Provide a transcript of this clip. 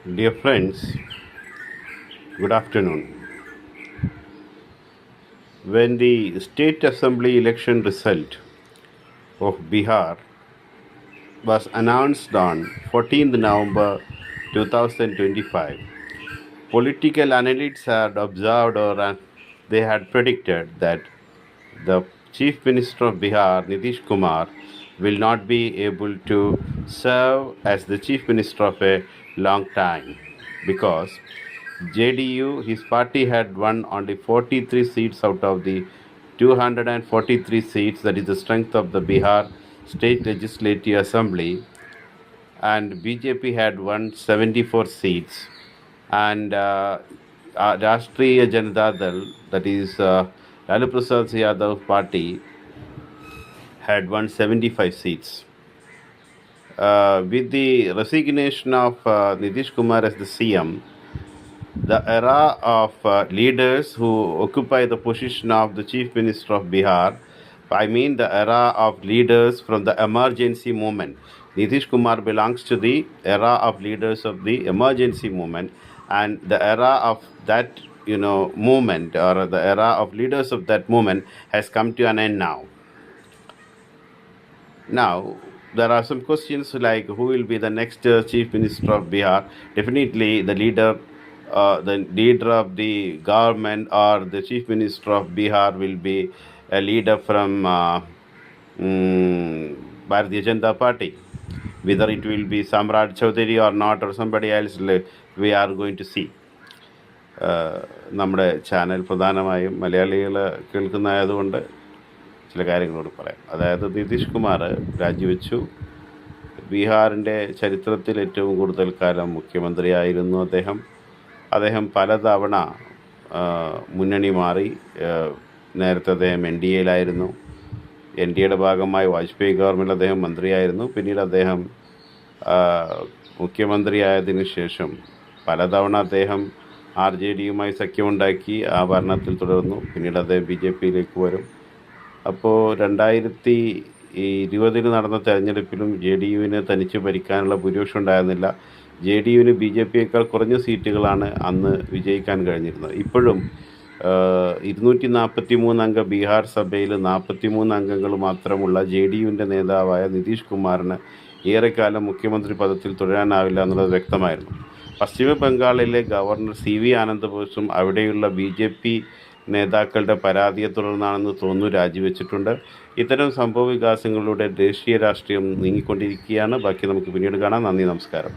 Dear friends, good afternoon. When the State Assembly election result of Bihar was announced on 14th November 2025, political analysts had observed or they had predicted that the Chief Minister of Bihar, Nitish Kumar, will not be able to serve as the Chief Minister of a long time because JDU, his party had won only 43 seats out of the 243 seats, that is the strength of the Bihar State Legislative Assembly, and BJP had won 74 seats, and Rashtriya Janata Dal, that is Lalu Prasad Yadav party, had won 75 seats. With the resignation of Nitish Kumar as the CM, the era of leaders who occupy the position of the Chief Minister of Bihar, I mean the era of leaders from the emergency movement. Nitish Kumar belongs to the era of leaders of the emergency movement, and the era of that movement, or the era of leaders of that movement, has come to an end now. Now, there are some questions like who will be the next Chief Minister of Bihar. Definitely, the leader of the government or the Chief Minister of Bihar will be a leader from Bharatiya Janata Party. Whether it will be Samrat Chaudhary or not, or somebody else, we are going to see. നമ്മുടെ channel പ്രധാനമായും മലയാളികൾ കേൾക്കുന്നതായതുകൊണ്ട് ചില കാര്യങ്ങളോട് പറയാം. അതായത് നിതീഷ് കുമാർ രാജിവെച്ചു. ബീഹാറിൻ്റെ ചരിത്രത്തിൽ ഏറ്റവും കൂടുതൽ കാലം മുഖ്യമന്ത്രിയായിരുന്നു അദ്ദേഹം പലതവണ മുന്നണി മാറി. നേരത്തെ അദ്ദേഹം NDAയിലായിരുന്നു. NDAയുടെ ഭാഗമായി വാജ്പേയി ഗവൺമെൻറ് അദ്ദേഹം മന്ത്രിയായിരുന്നു. പിന്നീട് അദ്ദേഹം മുഖ്യമന്ത്രിയായതിനു ശേഷം പലതവണ അദ്ദേഹം RJDയുമായി സഖ്യമുണ്ടാക്കി ആ ഭരണത്തിൽ തുടർന്നു. പിന്നീട് അദ്ദേഹം BJPയിലേക്ക് വരും. അപ്പോൾ 2020 നടന്ന തെരഞ്ഞെടുപ്പിലും JDയുവിന് തനിച്ച് ഭരിക്കാനുള്ള ഭൂരിപക്ഷം ഉണ്ടായിരുന്നില്ല. JDയുവിന് BJPയേക്കാൾ കുറഞ്ഞ സീറ്റുകളാണ് അന്ന് വിജയിക്കാൻ കഴിഞ്ഞിരുന്നത്. ഇപ്പോഴും 243 അംഗ ബീഹാർ സഭയിൽ 43 അംഗങ്ങൾ മാത്രമുള്ള JDയുവിൻ്റെ നേതാവായ നിതീഷ് കുമാറിന് ഏറെക്കാലം മുഖ്യമന്ത്രി പദത്തിൽ തുടരാനാവില്ല എന്നുള്ളത് വ്യക്തമായിരുന്നു. പശ്ചിമ ബംഗാളിലെ ഗവർണർ CV ആനന്ദ് ബോസും അവിടെയുള്ള BJP നേതാക്കളുടെ പരാതിയെ തുടർന്നാണെന്ന് തോന്നുന്നു രാജിവെച്ചിട്ടുണ്ട്. ഇത്തരം സംഭവ വികാസങ്ങളിലൂടെ ദേശീയ രാഷ്ട്രീയം നീങ്ങിക്കൊണ്ടിരിക്കുകയാണ്. ബാക്കി നമുക്ക് പിന്നീട് കാണാം. നന്ദി, നമസ്കാരം.